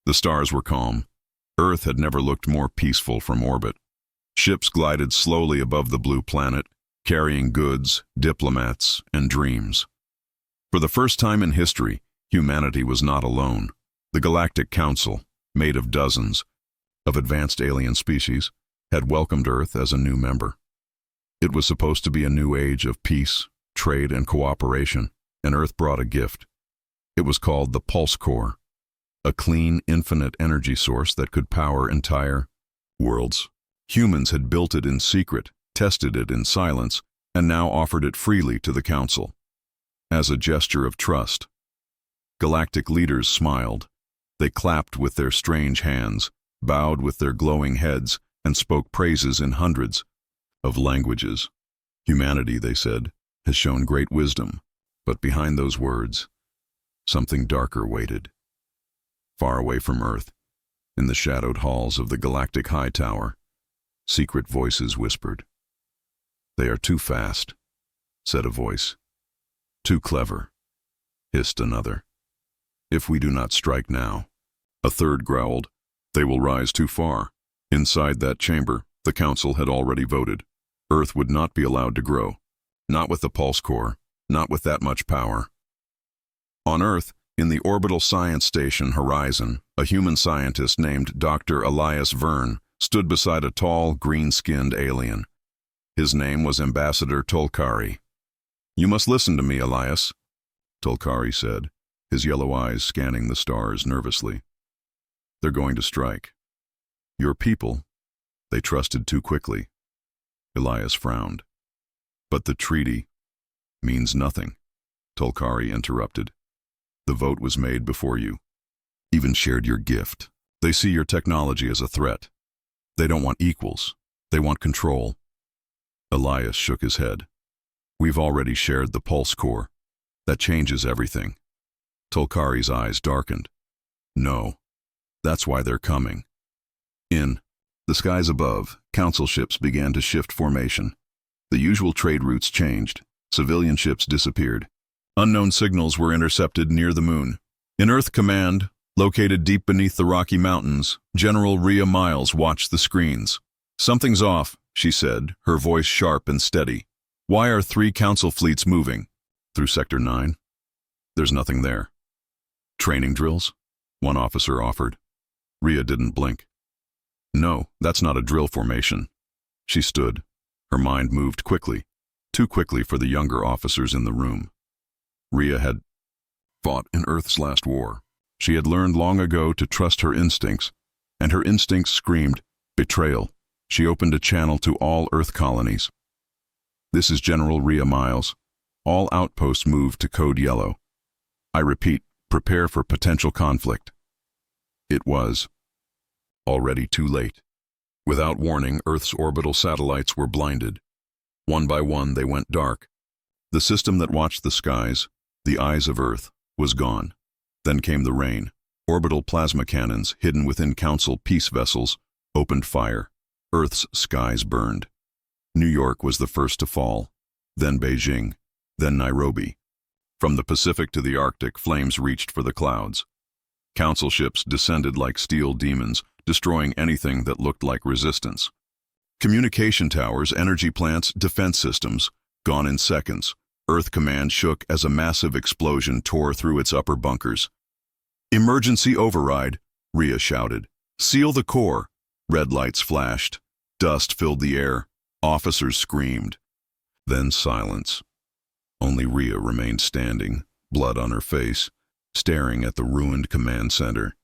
The stars were calm. Earth had never looked more peaceful from orbit. Ships glided slowly above the blue planet, carrying goods, diplomats, and dreams. For the first time in history, humanity was not alone. The Galactic Council, made of dozens of advanced alien species, had welcomed Earth as a new member. It was supposed to be a new age of peace, trade, and cooperation, and Earth brought a gift. It was called the Pulse Core, a clean, infinite energy source that could power entire worlds. Humans had built it in secret, tested it in silence, and now offered it freely to the Council. As a gesture of trust, galactic leaders smiled. They clapped with their strange hands, bowed with their glowing heads, and spoke praises in hundreds of languages. Humanity, they said, has shown great wisdom, but behind those words, something darker waited. Far away from Earth, in the shadowed halls of the Galactic High Tower, secret voices whispered. "They are too fast," said a voice. "Too clever," hissed another. "If we do not strike now," a third growled, "they will rise too far." Inside that chamber, the Council had already voted. Earth would not be allowed to grow. Not with the Pulse Core, not with that much power. On Earth, in the orbital science station Horizon, a human scientist named Dr. Elias Verne stood beside a tall, green-skinned alien. His name was Ambassador Tolkari. "You must listen to me, Elias," Tolkari said, his yellow eyes scanning the stars nervously. "They're going to strike. Your people, they trusted too quickly." Elias frowned. "But the treaty means nothing," Tolkari interrupted. "The vote was made before you even shared your gift. They see your technology as a threat. They don't want equals. They want control." Elias shook his head. "We've already shared the Pulse Core. That changes everything." Tolkari's eyes darkened. "No, that's why they're coming." In the skies above, Council ships began to shift formation. The usual trade routes changed. Civilian ships disappeared. Unknown signals were intercepted near the moon. In Earth Command, located deep beneath the Rocky Mountains, General Rhea Miles watched the screens. "Something's off," she said, her voice sharp and steady. "Why are 3 Council fleets moving?" "Through Sector 9. There's nothing there." "Training drills?" one officer offered. Rhea didn't blink. "No, that's not a drill formation." She stood. Her mind moved quickly, too quickly for the younger officers in the room. Rhea had fought in Earth's last war. She had learned long ago to trust her instincts, and her instincts screamed betrayal. She opened a channel to all Earth colonies. "This is General Rhea Miles. All outposts move to Code Yellow. I repeat, prepare for potential conflict." It was already too late. Without warning, Earth's orbital satellites were blinded. One by one, they went dark. The system that watched the skies, the eyes of Earth, was gone. Then came the rain. Orbital plasma cannons, hidden within Council peace vessels, opened fire. Earth's skies burned. New York was the first to fall, then Beijing, then Nairobi. From the Pacific to the Arctic, flames reached for the clouds. Council ships descended like steel demons, destroying anything that looked like resistance. Communication towers, energy plants, defense systems, gone in seconds. Earth Command shook as a massive explosion tore through its upper bunkers. "Emergency override," Rhea shouted. "Seal the core." Red lights flashed. Dust filled the air. Officers screamed. Then silence. Only Rhea remained standing, blood on her face, staring at the ruined command center.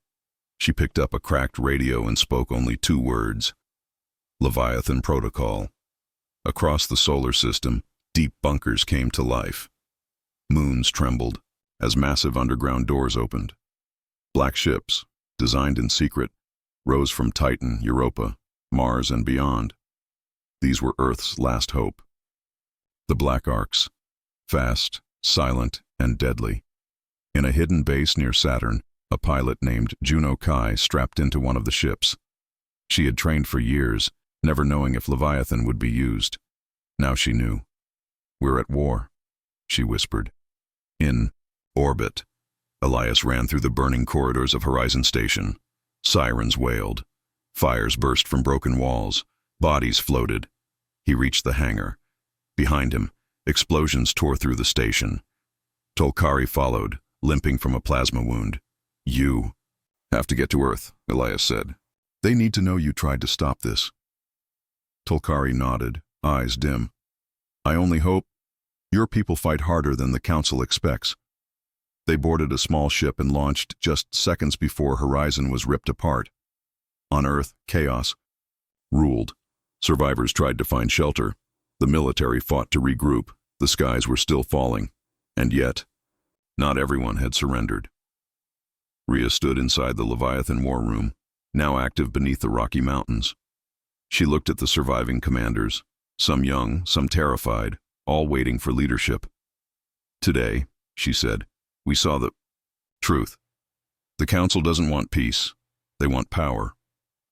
She picked up a cracked radio and spoke only 2 words. Leviathan Protocol. Across the solar system, deep bunkers came to life. Moons trembled as massive underground doors opened. Black ships, designed in secret, rose from Titan, Europa, Mars, and beyond. These were Earth's last hope. The Black Arcs, fast, silent, and deadly. In a hidden base near Saturn, a pilot named Juno Kai strapped into one of the ships. She had trained for years, never knowing if Leviathan would be used. Now she knew. "We're at war," she whispered. In orbit, Elias ran through the burning corridors of Horizon Station. Sirens wailed. Fires burst from broken walls. Bodies floated. He reached the hangar. Behind him, explosions tore through the station. Tolkari followed, limping from a plasma wound. "You have to get to Earth," Elias said. "They need to know you tried to stop this." Tolkari nodded, eyes dim. "I only hope your people fight harder than the Council expects." They boarded a small ship and launched just seconds before Horizon was ripped apart. On Earth, chaos ruled. Survivors tried to find shelter. The military fought to regroup. The skies were still falling. And yet, not everyone had surrendered. Rhea stood inside the Leviathan war room, now active beneath the Rocky Mountains. She looked at the surviving commanders, some young, some terrified, all waiting for leadership. "Today," she said, "we saw the truth. The Council doesn't want peace. They want power.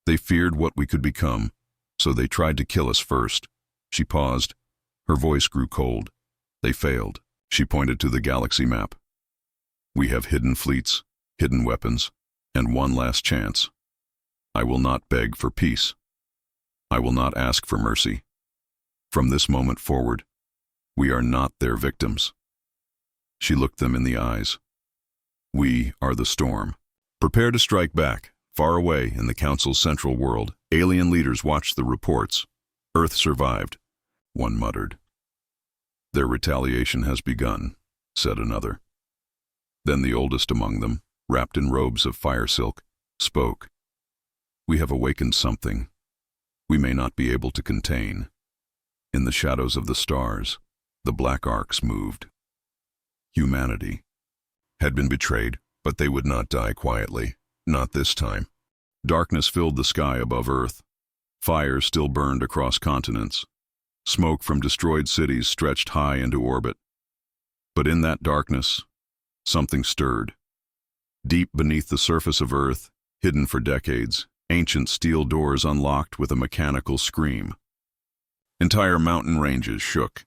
They feared what we could become, so they tried to kill us first." She paused. Her voice grew cold. "They failed." She pointed to the galaxy map. "We have hidden fleets, hidden weapons, and one last chance. I will not beg for peace. I will not ask for mercy. From this moment forward, we are not their victims." She looked them in the eyes. "We are the storm. Prepare to strike back." Far away in the Council's central world, alien leaders watched the reports. "Earth survived," one muttered. "Their retaliation has begun," said another. Then the oldest among them, wrapped in robes of fire silk, spoke. "We have awakened something we may not be able to contain." In the shadows of the stars, the black arcs moved. Humanity had been betrayed, but they would not die quietly. Not this time. Darkness filled the sky above Earth. Fires still burned across continents. Smoke from destroyed cities stretched high into orbit. But in that darkness, something stirred. Deep beneath the surface of Earth, hidden for decades, ancient steel doors unlocked with a mechanical scream. Entire mountain ranges shook.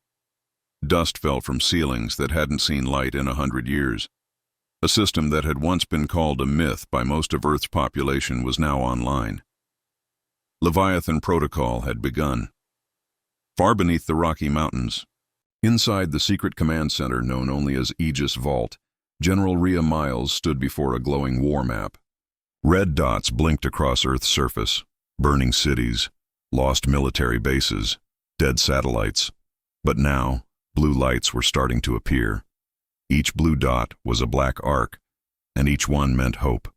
Dust fell from ceilings that hadn't seen light in 100 years. A system that had once been called a myth by most of Earth's population was now online. Leviathan Protocol had begun. Far beneath the Rocky Mountains, inside the secret command center known only as Aegis Vault, General Rhea Miles stood before a glowing war map. Red dots blinked across Earth's surface, burning cities, lost military bases, dead satellites. But now, blue lights were starting to appear. Each blue dot was a black arc, and each one meant hope.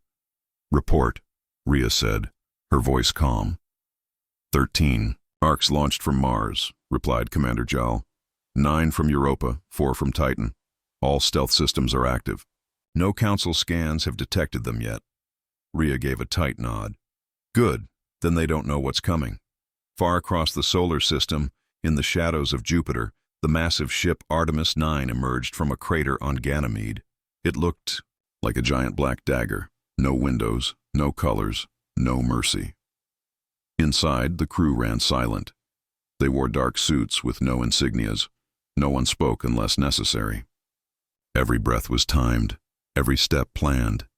"Report," Rhea said, her voice calm. 13 arcs launched from Mars," replied Commander Jal. 9 from Europa, 4 from Titan. All stealth systems are active. No Council scans have detected them yet. Rhea gave a tight nod. "Good, then they don't know what's coming." Far across the solar system, in the shadows of Jupiter, the massive ship Artemis 9 emerged from a crater on Ganymede. It looked like a giant black dagger. No windows, no colors, no mercy. Inside, the crew ran silent. They wore dark suits with no insignias. No one spoke unless necessary. Every breath was timed, every step planned.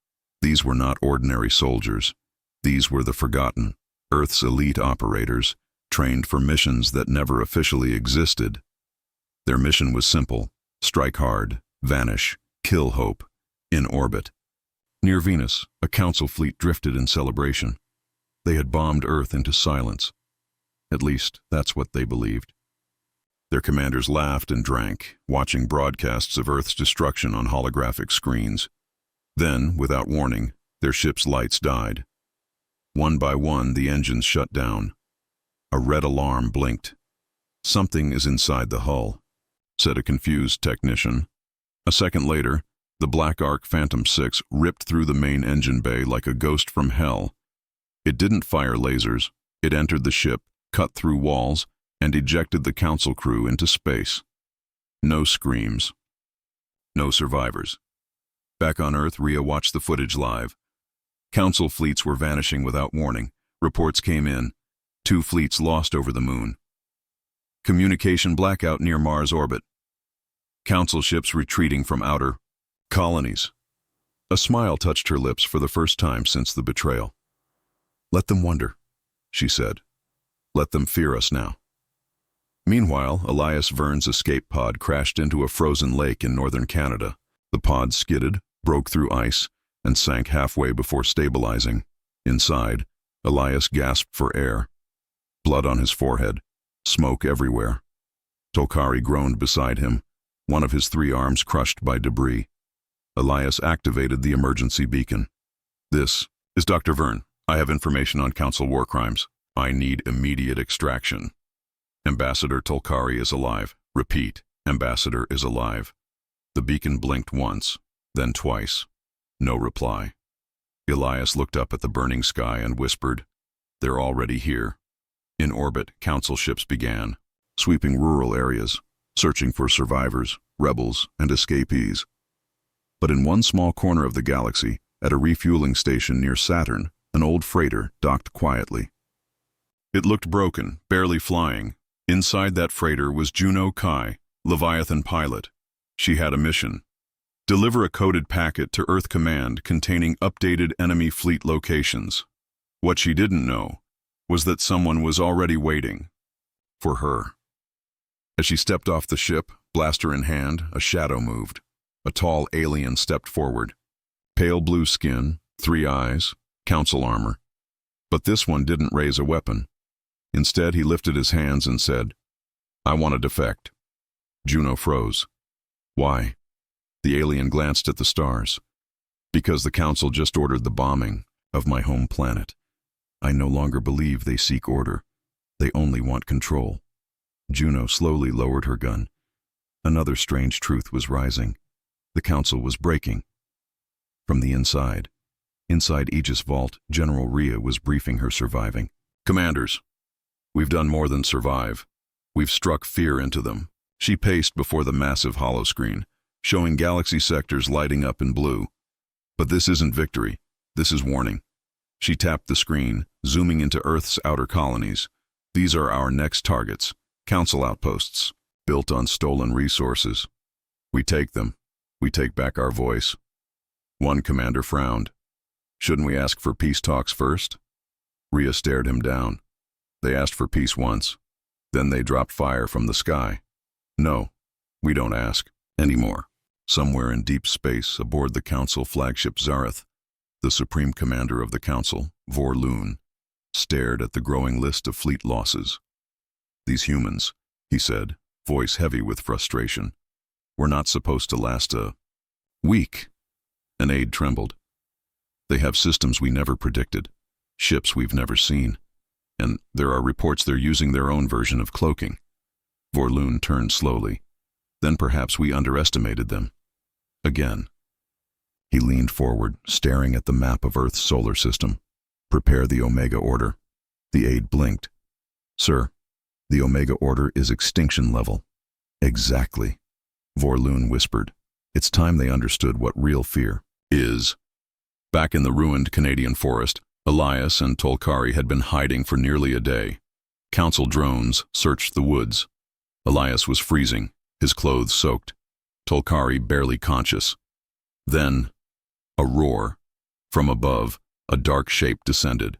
These were not ordinary soldiers. These were the forgotten, Earth's elite operators, trained for missions that never officially existed. Their mission was simple: strike hard, vanish, kill hope, in orbit. Near Venus, a Council fleet drifted in celebration. They had bombed Earth into silence. At least, that's what they believed. Their commanders laughed and drank, watching broadcasts of Earth's destruction on holographic screens. Then, without warning, their ship's lights died. One by one, the engines shut down. A red alarm blinked. "Something is inside the hull," said a confused technician. A second later, the Black Ark Phantom 6 ripped through the main engine bay like a ghost from hell. It didn't fire lasers. It entered the ship, cut through walls, and ejected the Council crew into space. No screams. No survivors. Back on Earth, Rhea watched the footage live. Council fleets were vanishing without warning. Reports came in. 2 fleets lost over the moon. Communication blackout near Mars orbit. Council ships retreating from outer colonies. A smile touched her lips for the first time since the betrayal. Let them wonder, she said. Let them fear us now. Meanwhile, Elias Verne's escape pod crashed into a frozen lake in northern Canada. The pod skidded, broke through ice, and sank halfway before stabilizing. Inside, Elias gasped for air. Blood on his forehead, smoke everywhere. Tolkari groaned beside him, one of his 3 arms crushed by debris. Elias activated the emergency beacon. This is Dr. Verne. I have information on Council war crimes. I need immediate extraction. Ambassador Tolkari is alive. Repeat, Ambassador is alive. The beacon blinked once, then twice. No reply. Elias looked up at the burning sky and whispered, "They're already here." In orbit, Council ships began, sweeping rural areas, searching for survivors, rebels, and escapees. But in one small corner of the galaxy, at a refueling station near Saturn, an old freighter docked quietly. It looked broken, barely flying. Inside that freighter was Juno Kai, Leviathan pilot. She had a mission: deliver a coded packet to Earth Command containing updated enemy fleet locations. What she didn't know was that someone was already waiting for her. As she stepped off the ship, blaster in hand, a shadow moved. A tall alien stepped forward. Pale blue skin, 3 eyes, council armor. But this one didn't raise a weapon. Instead, he lifted his hands and said, "I want to defect." Juno froze. Why? The alien glanced at the stars. Because the Council just ordered the bombing of my home planet. I no longer believe they seek order. They only want control. Juno slowly lowered her gun. Another strange truth was rising. The Council was breaking. From the inside Aegis Vault, General Rhea was briefing her surviving. "Commanders, we've done more than survive. We've struck fear into them." She paced before the massive holoscreen, showing galaxy sectors lighting up in blue. But this isn't victory. This is warning. She tapped the screen, zooming into Earth's outer colonies. These are our next targets, Council outposts, built on stolen resources. We take them. We take back our voice. One commander frowned. "Shouldn't we ask for peace talks first?" Rhea stared him down. "They asked for peace once. Then they dropped fire from the sky. No, we don't ask anymore." Somewhere in deep space, aboard the Council flagship Zareth, the supreme commander of the Council, Vorloon, stared at the growing list of fleet losses. "These humans," he said, voice heavy with frustration, "were not supposed to last a week." An aide trembled. "They have systems we never predicted, ships we've never seen, and there are reports they're using their own version of cloaking." Vorloon turned slowly. "Then perhaps we underestimated them. Again." He leaned forward, staring at the map of Earth's solar system. "Prepare the Omega Order." The aide blinked. "Sir, the Omega Order is extinction level." "Exactly," Vorloon whispered. "It's time they understood what real fear is." Back in the ruined Canadian forest, Elias and Tolkari had been hiding for nearly a day. Council drones searched the woods. Elias was freezing, his clothes soaked. Tolkari barely conscious. Then, a roar. From above, a dark shape descended.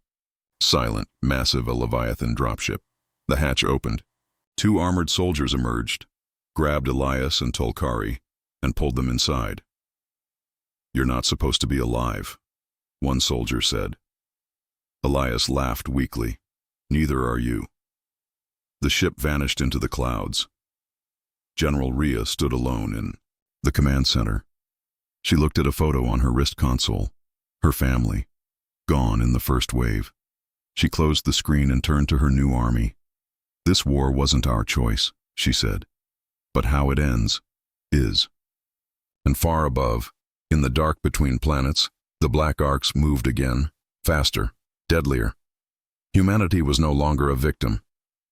Silent, massive, a Leviathan dropship. The hatch opened. 2 armored soldiers emerged, grabbed Elias and Tolkari, and pulled them inside. "You're not supposed to be alive," one soldier said. Elias laughed weakly. "Neither are you." The ship vanished into the clouds. General Rhea stood alone in the command center. She looked at a photo on her wrist console. Her family, gone in the first wave. She closed the screen and turned to her new army. "This war wasn't our choice," she said. "But how it ends is." And far above, in the dark between planets, the black arcs moved again, faster, deadlier. Humanity was no longer a victim.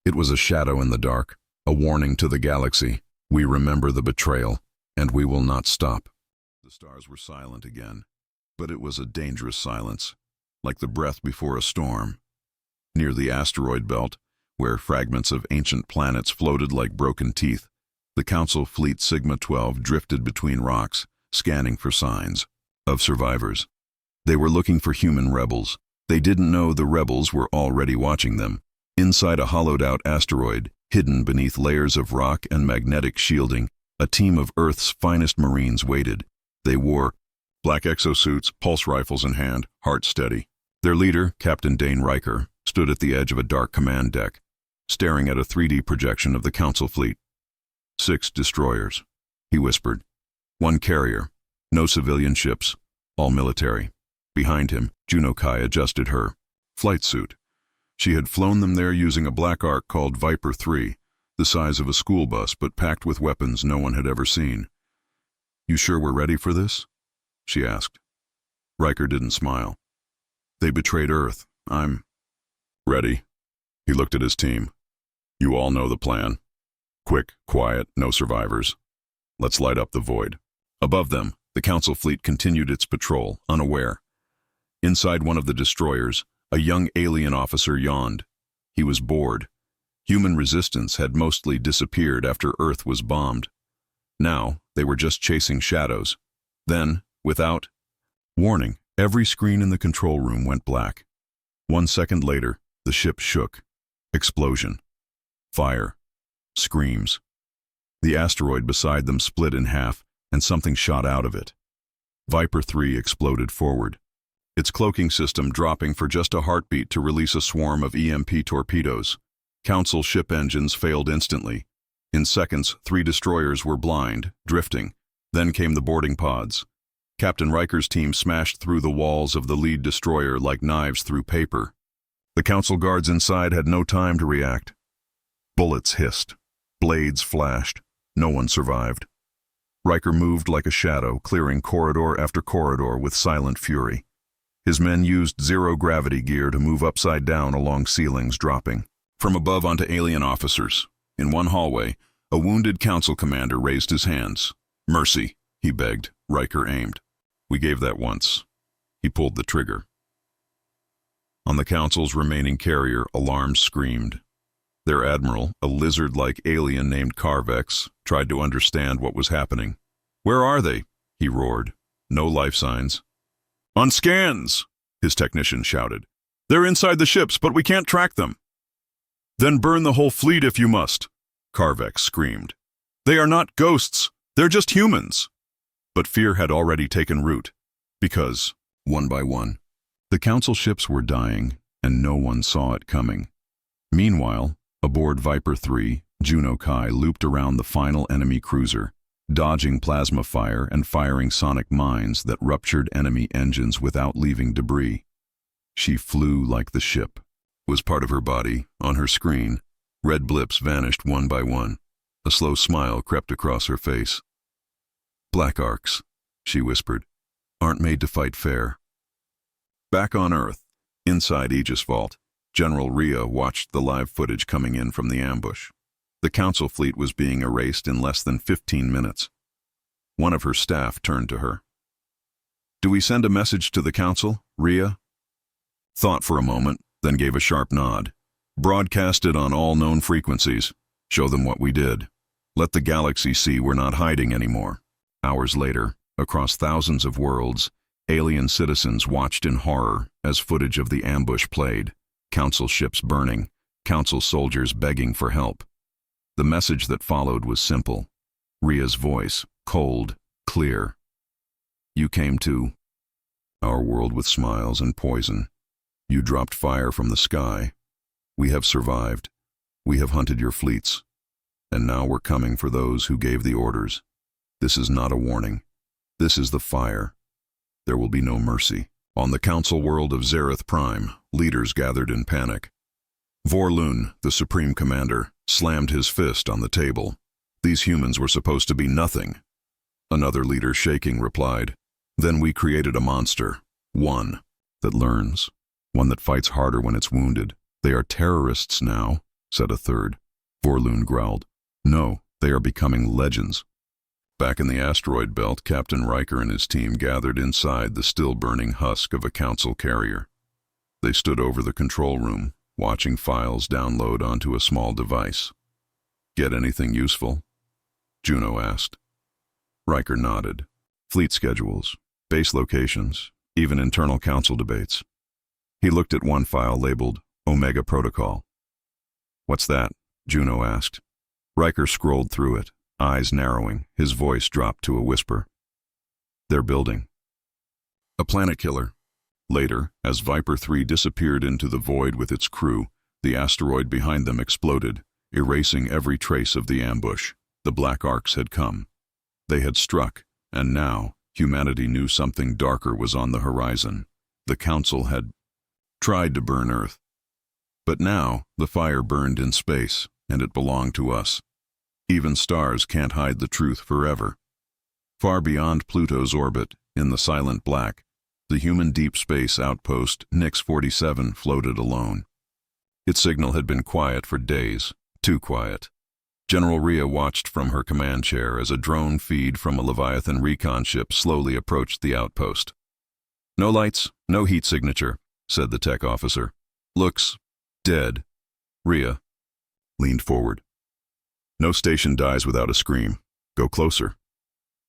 It was a shadow in the dark, a warning to the galaxy. We remember the betrayal, and we will not stop. The stars were silent again, but it was a dangerous silence, like the breath before a storm. Near the asteroid belt, where fragments of ancient planets floated like broken teeth, the Council Fleet Sigma-12 drifted between rocks, scanning for signs of survivors. They were looking for human rebels, They didn't know the rebels were already watching them. Inside a hollowed-out asteroid, hidden beneath layers of rock and magnetic shielding, a team of Earth's finest Marines waited. They wore black exosuits, pulse rifles in hand, heart steady. Their leader, Captain Dane Riker, stood at the edge of a dark command deck, staring at a 3D projection of the Council fleet. 6 destroyers, he whispered. 1 carrier, no civilian ships, all military. Behind him, Juno Kai adjusted her flight suit. She had flown them there using a black arc called Viper 3, the size of a school bus but packed with weapons no one had ever seen. "You sure we're ready for this?" she asked. Riker didn't smile. "They betrayed Earth. I'm ready." He looked at his team. "You all know the plan. Quick, quiet, no survivors. Let's light up the void." Above them, the Council fleet continued its patrol, unaware. Inside one of the destroyers, a young alien officer yawned. He was bored. Human resistance had mostly disappeared after Earth was bombed. Now, they were just chasing shadows. Then, without warning, every screen in the control room went black. 1 second later, the ship shook. Explosion. Fire. Screams. The asteroid beside them split in half, and something shot out of it. Viper 3 exploded forward, its cloaking system dropping for just a heartbeat to release a swarm of EMP torpedoes. Council ship engines failed instantly. In seconds, 3 destroyers were blind, drifting. Then came the boarding pods. Captain Riker's team smashed through the walls of the lead destroyer like knives through paper. The Council guards inside had no time to react. Bullets hissed. Blades flashed. No one survived. Riker moved like a shadow, clearing corridor after corridor with silent fury. His men used zero-gravity gear to move upside down along ceilings, dropping from above onto alien officers. In one hallway, a wounded Council commander raised his hands. "Mercy," he begged. Riker aimed. "We gave that once." He pulled the trigger. On the Council's remaining carrier, alarms screamed. Their admiral, a lizard-like alien named Carvex, tried to understand what was happening. "Where are they?" he roared. No life signs. "On scans!" his technician shouted. "They're inside the ships, but we can't track them." "Then burn the whole fleet if you must," Carvex screamed. "They are not ghosts. They're just humans." But fear had already taken root, because, one by one, the Council ships were dying, and no one saw it coming. Meanwhile, aboard Viper 3, Juno Kai looped around the final enemy cruiser, dodging plasma fire and firing sonic mines that ruptured enemy engines without leaving debris. She flew like the ship. Was part of her body, on her screen. Red blips vanished one by one. A slow smile crept across her face. "Black arcs," she whispered, "aren't made to fight fair." Back on Earth, inside Aegis Vault, General Rhea watched the live footage coming in from the ambush. The Council fleet was being erased in less than 15 minutes. One of her staff turned to her. "Do we send a message to the Council, Rhea?" Thought for a moment, then gave a sharp nod. "Broadcast it on all known frequencies. Show them what we did. Let the galaxy see we're not hiding anymore." Hours later, across thousands of worlds, alien citizens watched in horror as footage of the ambush played. Council ships burning, Council soldiers begging for help. The message that followed was simple. Rhea's voice, cold, clear. "You came to our world with smiles and poison. You dropped fire from the sky. We have survived. We have hunted your fleets. And now we're coming for those who gave the orders. This is not a warning. This is the fire. There will be no mercy." On the Council world of Zareth Prime, leaders gathered in panic. Vorlun, the Supreme Commander, slammed his fist on the table. "These humans were supposed to be nothing." Another leader, shaking, replied, "Then we created a monster. One that learns. One that fights harder when it's wounded. They are terrorists now," said a third. Vorlun growled, "No, they are becoming legends." Back in the asteroid belt, Captain Riker and his team gathered inside the still-burning husk of a Council carrier. They stood over the control room, watching files download onto a small device. "Get anything useful?" Juno asked. Riker nodded. "Fleet schedules, base locations, even internal Council debates." He looked at one file labeled Omega Protocol. "What's that?" Juno asked. Riker scrolled through it, eyes narrowing, his voice dropped to a whisper. "They're building a planet killer." Later, as Viper 3 disappeared into the void with its crew, the asteroid behind them exploded, erasing every trace of the ambush. The Black Arcs had come. They had struck, and now humanity knew something darker was on the horizon. The Council had tried to burn Earth. But now, the fire burned in space, and it belonged to us. Even stars can't hide the truth forever. Far beyond Pluto's orbit, in the silent black, the human deep space outpost Nix 47 floated alone. Its signal had been quiet for days, too quiet. General Rhea watched from her command chair as a drone feed from a Leviathan recon ship slowly approached the outpost. "No lights, no heat signature," said the tech officer. "Looks dead." Rhea leaned forward. "No station dies without a scream. Go closer."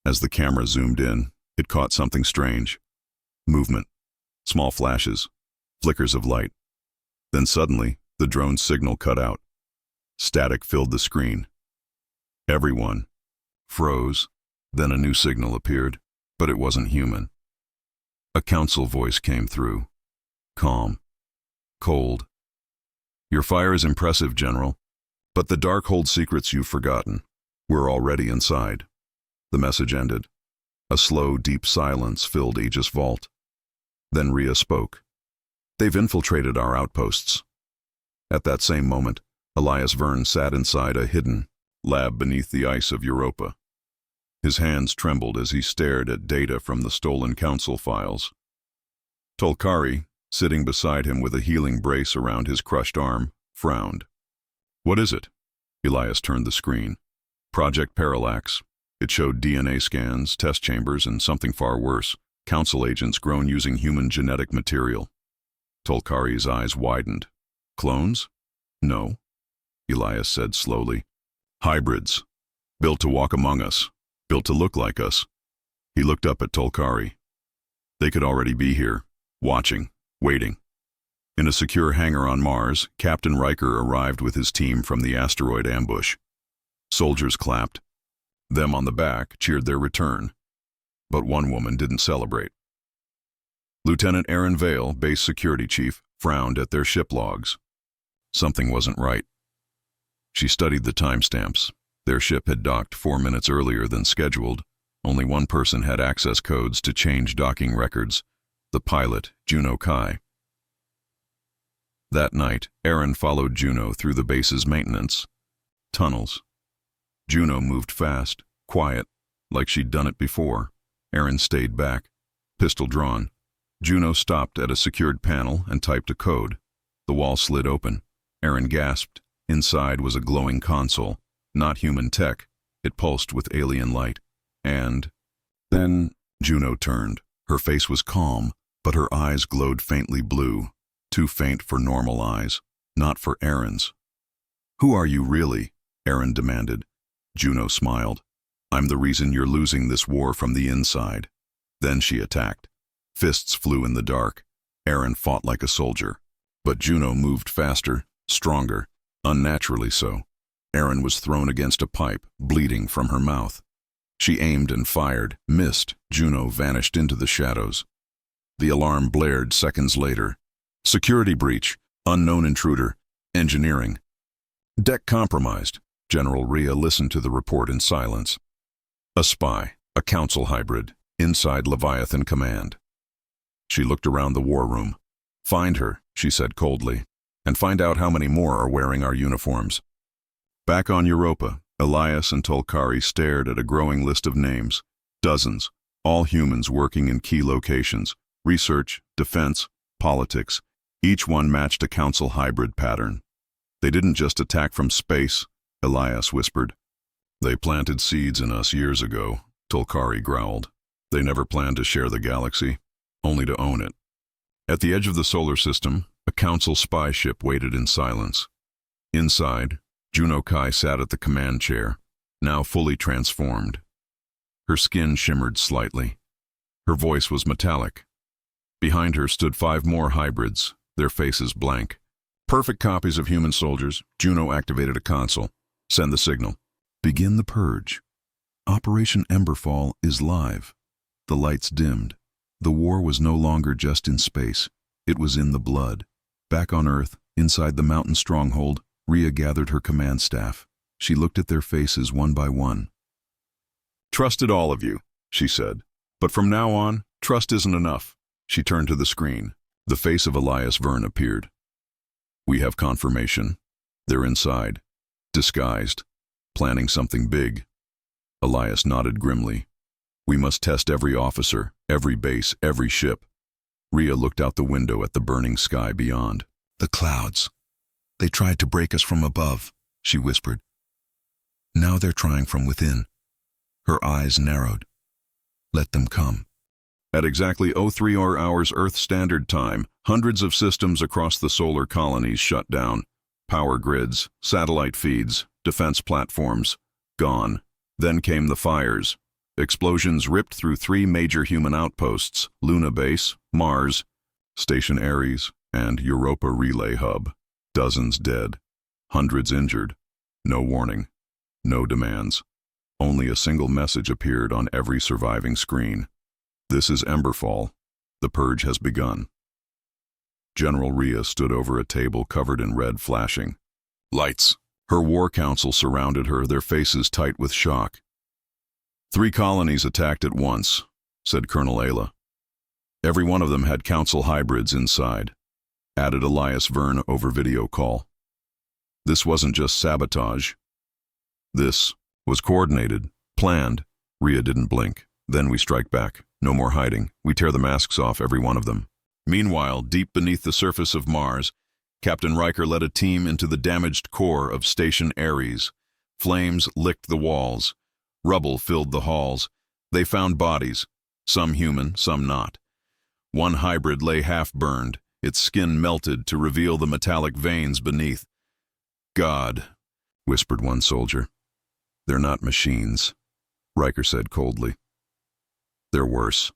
As the camera zoomed in, it caught something strange. Movement, small flashes, flickers of light. Then suddenly, the drone's signal cut out. Static filled the screen. Everyone froze. Then a new signal appeared, but it wasn't human. A council voice came through. Calm. Cold. "Your fire is impressive, General, but the dark holds secrets you've forgotten. We're already inside." The message ended. A slow, deep silence filled Aegis' vault. Then Rhea spoke. "They've infiltrated our outposts." At that same moment, Elias Verne sat inside a hidden lab beneath the ice of Europa. His hands trembled as he stared at data from the stolen council files. Tolkari, sitting beside him with a healing brace around his crushed arm, frowned. "What is it?" Elias turned the screen. "Project Parallax." It showed DNA scans, test chambers, and something far worse, council agents grown using human genetic material. Tolkari's eyes widened. "Clones?" "No," Elias said slowly. "Hybrids. Built to walk among us. Built to look like us." He looked up at Tolkari. "They could already be here, watching, waiting." In a secure hangar on Mars, Captain Riker arrived with his team from the asteroid ambush. Soldiers clapped. Them on the back cheered their return. But one woman didn't celebrate. Lieutenant Aaron Vale, base security chief, frowned at their ship logs. Something wasn't right. She studied the timestamps. Their ship had docked 4 minutes earlier than scheduled. Only one person had access codes to change docking records. The pilot, Juno Kai. That night, Aaron followed Juno through the base's maintenance tunnels. Juno moved fast, quiet, like she'd done it before. Aaron stayed back, pistol drawn. Juno stopped at a secured panel and typed a code. The wall slid open. Aaron gasped. Inside was a glowing console. Not human tech. It pulsed with alien light. And then Juno turned. Her face was calm, but her eyes glowed faintly blue. Too faint for normal eyes, not for Aaron's. "Who are you really?" Aaron demanded. Juno smiled. "I'm the reason you're losing this war from the inside." Then she attacked. Fists flew in the dark. Aaron fought like a soldier. But Juno moved faster, stronger, unnaturally so. Aaron was thrown against a pipe, bleeding from her mouth. She aimed and fired, missed. Juno vanished into the shadows. The alarm blared seconds later. "Security breach, unknown intruder, engineering." "Deck compromised." General Rhea listened to the report in silence. "A spy, a council hybrid, inside Leviathan Command." She looked around the war room. "Find her," she said coldly, "and find out how many more are wearing our uniforms." Back on Europa, Elias and Tolkari stared at a growing list of names. Dozens, all humans working in key locations, research, defense, politics. Each one matched a council hybrid pattern. "They didn't just attack from space," Elias whispered. "They planted seeds in us years ago," Tolkari growled. "They never planned to share the galaxy, only to own it." At the edge of the solar system, a council spy ship waited in silence. Inside, Juno Kai sat at the command chair, now fully transformed. Her skin shimmered slightly. Her voice was metallic. Behind her stood 5 more hybrids, their faces blank. Perfect copies of human soldiers. Juno activated a console. Send the signal. Begin the purge. Operation Emberfall is live. The lights dimmed. The war was no longer just in space. It was in the blood. Back on Earth, inside the mountain stronghold, Rhea gathered her command staff. She looked at their faces one by one. "Trusted all of you," she said. "But from now on, trust isn't enough." She turned to the screen. The face of Elias Verne appeared. "We have confirmation. They're inside. Disguised. Planning something big." Elias nodded grimly. "We must test every officer, every base, every ship." Rhea looked out the window at the burning sky beyond. "The clouds. They tried to break us from above," she whispered. "Now they're trying from within." Her eyes narrowed. "Let them come." At exactly 03 hours Earth Standard Time, hundreds of systems across the solar colonies shut down. Power grids, satellite feeds, defense platforms, gone. Then came the fires. Explosions ripped through 3 major human outposts, Luna Base, Mars, Station Ares, and Europa Relay Hub. Dozens dead, hundreds injured. No warning, no demands. Only a single message appeared on every surviving screen. "This is Emberfall. The purge has begun." General Rhea stood over a table covered in red flashing. "Lights." Her war council surrounded her, their faces tight with shock. 3 colonies attacked at once," said Colonel Ayla. "Every one of them had council hybrids inside," added Elias Verne over video call. "This wasn't just sabotage. This was coordinated, planned." Rhea didn't blink. "Then we strike back. No more hiding. We tear the masks off every one of them." Meanwhile, deep beneath the surface of Mars, Captain Riker led a team into the damaged core of Station Ares. Flames licked the walls. Rubble filled the halls. They found bodies, some human, some not. One hybrid lay half-burned, its skin melted to reveal the metallic veins beneath. "God," whispered one soldier. "They're not machines," Riker said coldly. "They're worse.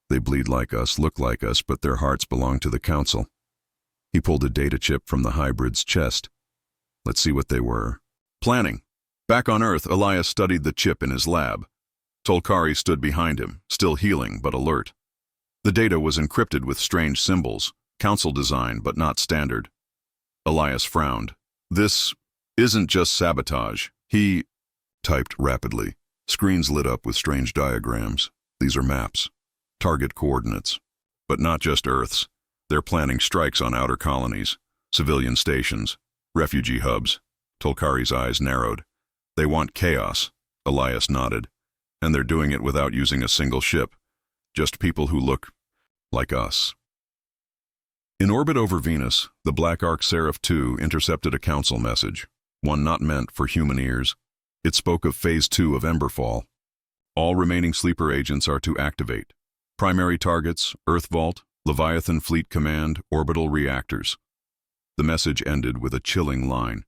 They bleed like us, look like us, but their hearts belong to the Council." He pulled a data chip from the hybrid's chest. "Let's see what they were." Planning. Back on Earth, Elias studied the chip in his lab. Tolkari stood behind him, still healing but alert. The data was encrypted with strange symbols, Council design but not standard. Elias frowned. "This isn't just sabotage." He typed rapidly. Screens lit up with strange diagrams. "These are maps. Target coordinates. But not just Earth's. They're planning strikes on outer colonies, civilian stations, refugee hubs." Tolkari's eyes narrowed. "They want chaos," Elias nodded. "And they're doing it without using a single ship. Just people who look like us." In orbit over Venus, the Black Ark Seraph 2 intercepted a Council message, one not meant for human ears. It spoke of Phase 2 of Emberfall. All remaining sleeper agents are to activate. Primary targets, Earth Vault, Leviathan Fleet Command, orbital reactors. The message ended with a chilling line.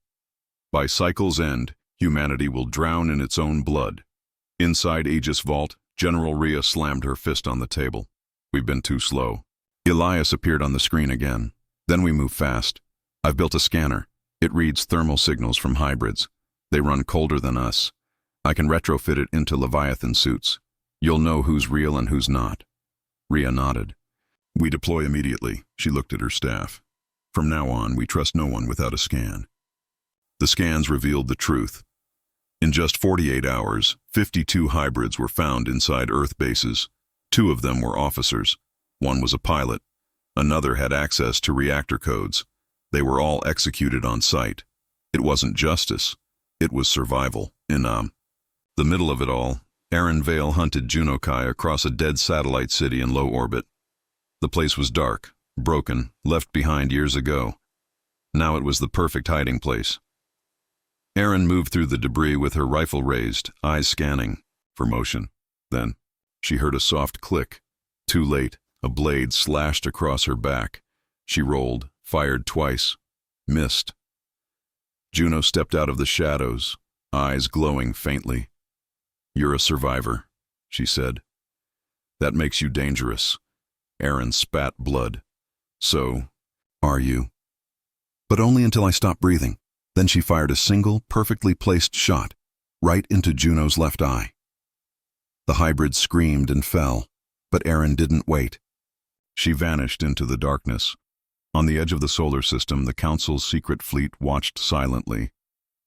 "By cycle's end, humanity will drown in its own blood." Inside Aegis Vault, General Rhea slammed her fist on the table. "We've been too slow." Elias appeared on the screen again. "Then we move fast. I've built a scanner. It reads thermal signals from hybrids. They run colder than us. I can retrofit it into Leviathan suits. You'll know who's real and who's not." Rhea nodded. "We deploy immediately." She looked at her staff. "From now on, we trust no one without a scan." The scans revealed the truth. In just 48 hours, 52 hybrids were found inside Earth bases. 2 of them were officers. One was a pilot. Another had access to reactor codes. They were all executed on site. It wasn't justice. It was survival. In the middle of it all, Aaron Vale hunted Junokai across a dead satellite city in low orbit. The place was dark, broken, left behind years ago. Now it was the perfect hiding place. Aaron moved through the debris with her rifle raised, eyes scanning for motion. Then she heard a soft click. Too late, a blade slashed across her back. She rolled, fired twice, missed. Juno stepped out of the shadows, eyes glowing faintly. "You're a survivor," she said. "That makes you dangerous." Aaron spat blood. "So, Are you? But only until I stopped breathing. Then she fired a single, perfectly placed shot, right into Juno's left eye. The hybrid screamed and fell, but Erin didn't wait. She vanished into the darkness. On the edge of the solar system, the Council's secret fleet watched silently.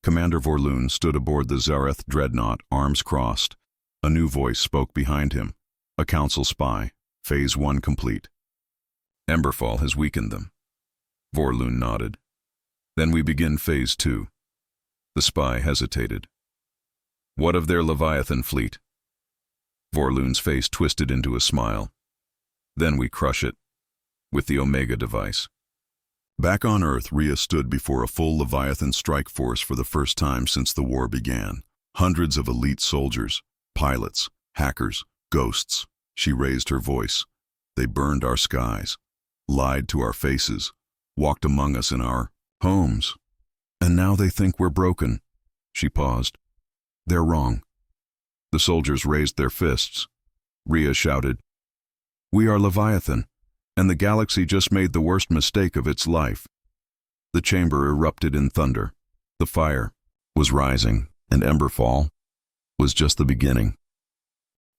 Commander Vorloon stood aboard the Zareth dreadnought, arms crossed. A new voice spoke behind him. A Council spy. Phase 1 complete. Emberfall has weakened them. Vorloon nodded. Then we begin Phase 2. The spy hesitated. What of their Leviathan fleet? Vorloon's face twisted into a smile. Then we crush it. With the Omega device. Back on Earth, Rhea stood before a full Leviathan strike force for the first time since the war began. Hundreds of elite soldiers, pilots, hackers, ghosts. She raised her voice. They burned our skies, lied to our faces, walked among us in our homes. And now they think we're broken. She paused. They're wrong. The soldiers raised their fists. Rhea shouted, We are Leviathan, and the galaxy just made the worst mistake of its life. The chamber erupted in thunder. The fire was rising, and Emberfall was just the beginning.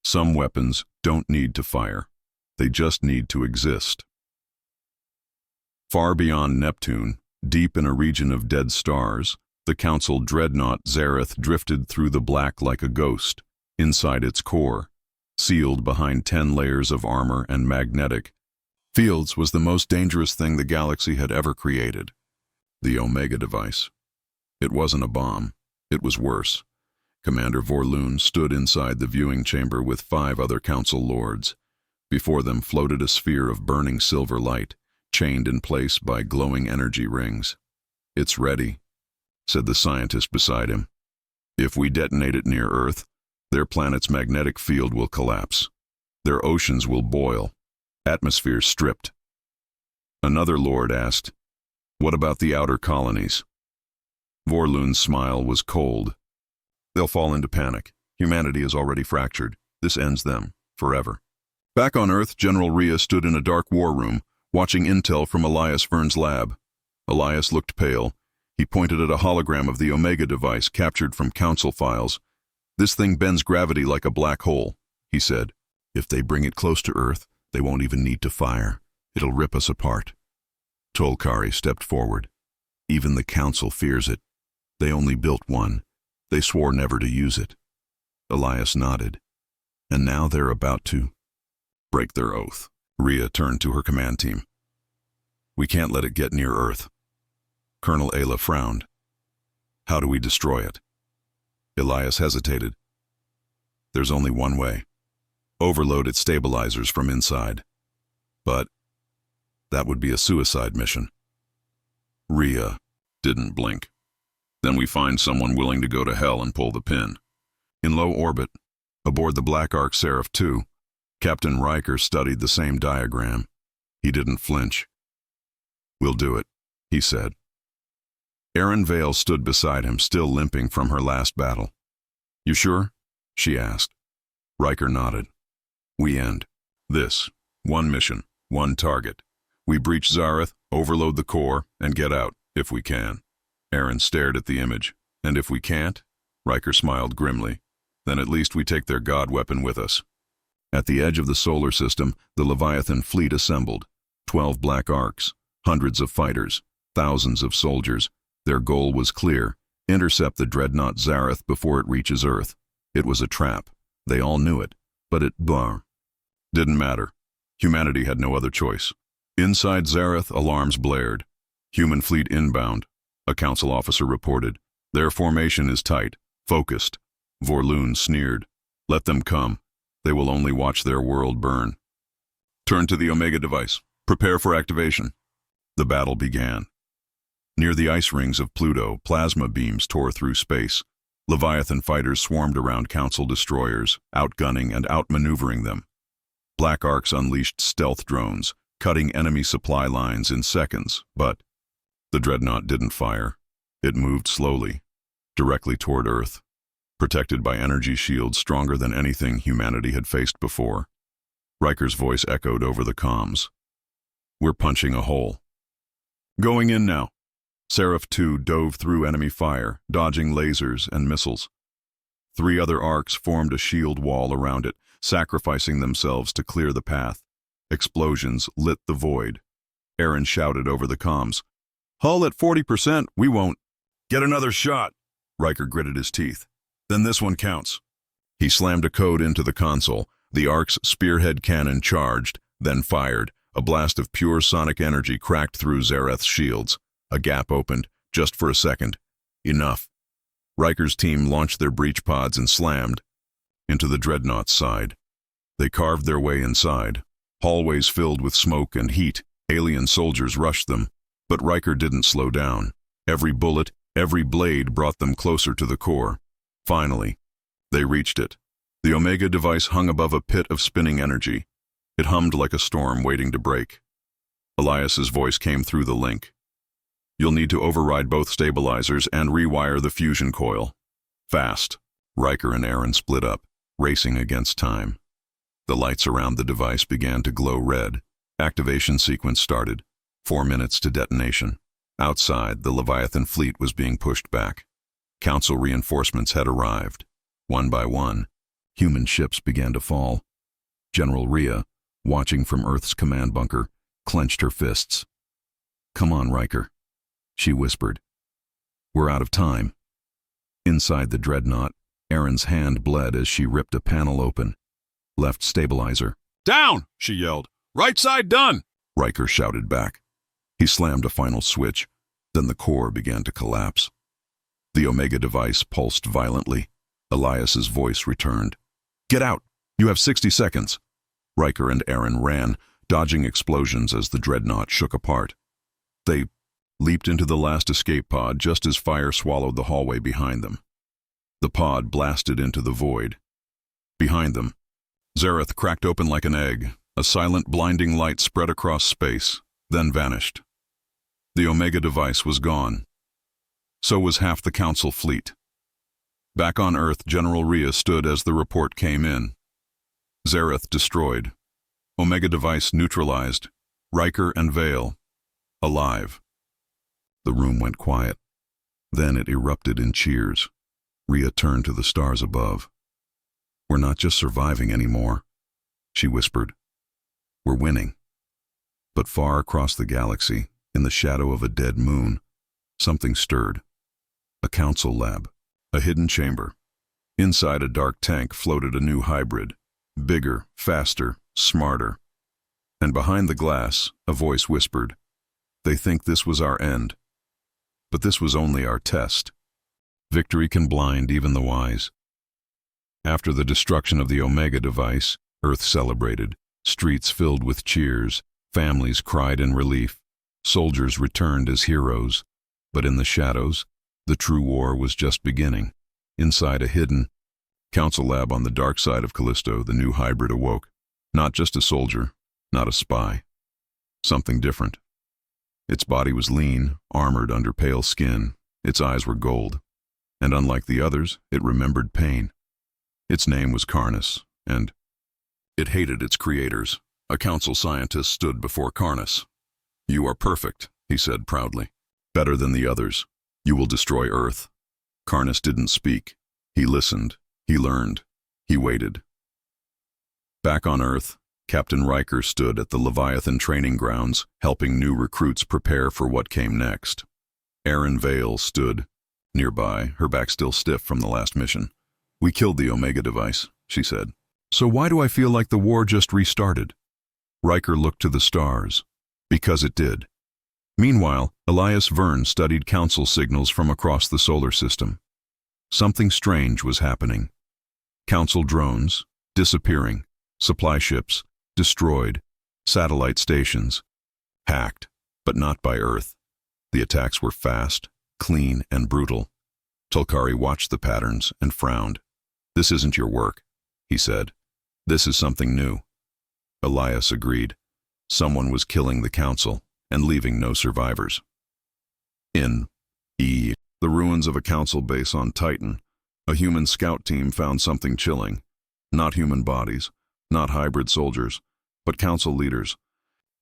Some weapons don't need to fire. They just need to exist. Far beyond Neptune, deep in a region of dead stars, the Council dreadnought Zareth drifted through the black like a ghost. Inside its core, sealed behind 10 layers of armor and magnetic fields, was the most dangerous thing the galaxy had ever created. The Omega device. It wasn't a bomb. It was worse. Commander Vorloon stood inside the viewing chamber with 5 other Council lords. Before them floated a sphere of burning silver light, chained in place by glowing energy rings. It's ready, said the scientist beside him. If we detonate it near Earth, their planet's magnetic field will collapse. Their oceans will boil. Atmosphere stripped. Another lord asked, What about the outer colonies? Vorloon's smile was cold. They'll fall into panic. Humanity is already fractured. This ends them, forever. Back on Earth, General Rhea stood in a dark war room, watching intel from Elias Vern's lab. Elias looked pale. He pointed at a hologram of the Omega device captured from Council files. This thing bends gravity like a black hole, he said. If they bring it close to Earth, they won't even need to fire. It'll rip us apart. Tolkari stepped forward. Even the Council fears it. They only built one. They swore never to use it. Elias nodded. And now they're about to break their oath. Rhea turned to her command team. We can't let it get near Earth. Colonel Ayla frowned. How do we destroy it? Elias hesitated. There's only one way. Overload its stabilizers from inside. But that would be a suicide mission. Rhea didn't blink. Then we find someone willing to go to hell and pull the pin. In low orbit, aboard the Black Ark Seraph II, Captain Riker studied the same diagram. He didn't flinch. We'll do it, he said. Erin Vale stood beside him, still limping from her last battle. You sure? She asked. Riker nodded. We end this. One mission, one target. We breach Zareth, overload the core, and get out, if we can. Erin stared at the image. And if we can't? Riker smiled grimly. Then at least we take their god weapon with us. At the edge of the solar system, the Leviathan fleet assembled. 12 Black Arks, hundreds of fighters, thousands of soldiers. Their goal was clear: intercept the dreadnought Zareth before it reaches Earth. It was a trap. They all knew it, but it didn't matter. Humanity had no other choice. Inside Zareth, alarms blared. Human fleet inbound, a Council officer reported. Their formation is tight, focused. Vorloon sneered. Let them come. They will only watch their world burn. Turn to the Omega device. Prepare for activation. The battle began. Near the ice rings of Pluto, plasma beams tore through space. Leviathan fighters swarmed around Council destroyers, outgunning and outmaneuvering them. Black Arks unleashed stealth drones, cutting enemy supply lines in seconds, but the dreadnought didn't fire. It moved slowly, directly toward Earth, protected by energy shields stronger than anything humanity had faced before. Riker's voice echoed over the comms. We're punching a hole. Going in now. Seraph 2 dove through enemy fire, dodging lasers and missiles. 3 other Orcs formed a shield wall around it, sacrificing themselves to clear the path. Explosions lit the void. Aaron shouted over the comms. "Hull at 40%, we won't." "Get another shot." Riker gritted his teeth. "Then this one counts." He slammed a code into the console. The Ark's spearhead cannon charged, then fired. A blast of pure sonic energy cracked through Zareth's shields. A gap opened, just for a second. Enough. Riker's team launched their breach pods and slammed into the dreadnought's side. They carved their way inside. Hallways filled with smoke and heat. Alien soldiers rushed them. But Riker didn't slow down. Every bullet, every blade brought them closer to the core. Finally, they reached it. The Omega device hung above a pit of spinning energy. It hummed like a storm waiting to break. Elias's voice came through the link. "You'll need to override both stabilizers and rewire the fusion coil. Fast." Riker and Aaron split up, racing against time. The lights around the device began to glow red. Activation sequence started. 4 minutes to detonation. Outside, the Leviathan fleet was being pushed back. Council reinforcements had arrived. One by one, human ships began to fall. General Rhea, watching from Earth's command bunker, clenched her fists. "Come on, Riker," she whispered. "We're out of time." Inside the dreadnought, Aaron's hand bled as she ripped a panel open. "Left stabilizer." "Down!" she yelled. "Right side done!" Riker shouted back. He slammed a final switch. Then the core began to collapse. The Omega device pulsed violently. Elias's voice returned. "Get out! You have 60 seconds." Riker and Aaron ran, dodging explosions as the dreadnought shook apart. They leaped into the last escape pod just as fire swallowed the hallway behind them. The pod blasted into the void. Behind them, Zareth cracked open like an egg. A silent, blinding light spread across space, then vanished. The Omega device was gone. So was half the Council fleet. Back on Earth, General Rhea stood as the report came in. Zareth destroyed. Omega device neutralized. Riker and Vale alive. The room went quiet. Then it erupted in cheers. Rhea turned to the stars above. "We're not just surviving anymore," she whispered. "We're winning." But far across the galaxy, in the shadow of a dead moon, something stirred. A council lab, a hidden chamber. Inside a dark tank floated a new hybrid, bigger, faster, smarter. And behind the glass, a voice whispered, "They think this was our end. But this was only our test. Victory can blind even the wise." After the destruction of the Omega device, Earth celebrated. Streets filled with cheers, families cried in relief, soldiers returned as heroes. But in the shadows, the true war was just beginning. Inside a hidden council lab on the dark side of Callisto, the new hybrid awoke. Not just a soldier, not a spy. Something different. Its body was lean, armored under pale skin. Its eyes were gold. And unlike the others, it remembered pain. Its name was Karnas, and it hated its creators. A council scientist stood before Karnas. "You are perfect," he said proudly. "Better than the others. You will destroy Earth." Karnas didn't speak. He listened. He learned. He waited. Back on Earth, Captain Riker stood at the Leviathan training grounds, helping new recruits prepare for what came next. Aaron Vale stood nearby, her back still stiff from the last mission. "We killed the Omega device," she said. "So why do I feel like the war just restarted?" Riker looked to the stars. Because it did. Meanwhile, Elias Verne studied council signals from across the solar system. Something strange was happening. Council drones, disappearing. Supply ships, destroyed. Satellite stations, hacked, but not by Earth. The attacks were fast, clean, and brutal. Tulkari watched the patterns and frowned. "This isn't your work," he said. "This is something new." Elias agreed. Someone was killing the council and leaving no survivors. In the ruins of a council base on Titan, a human scout team found something chilling. Not human bodies, not hybrid soldiers, but council leaders,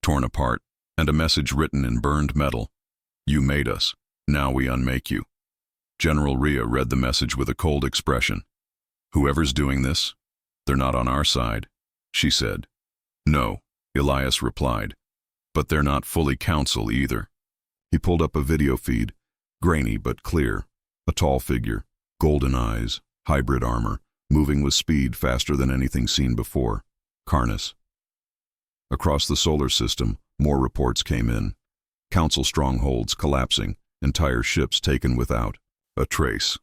torn apart, and a message written in burned metal. You made us. Now we unmake you. General Rhea read the message with a cold expression. Whoever's doing this, they're not on our side, she said. No, Elias replied. But they're not fully council either. He pulled up a video feed, grainy but clear. A tall figure, golden eyes, hybrid armor, moving with speed faster than anything seen before. Karnas. Across the solar system, more reports came in. Council strongholds collapsing, entire ships taken without a trace.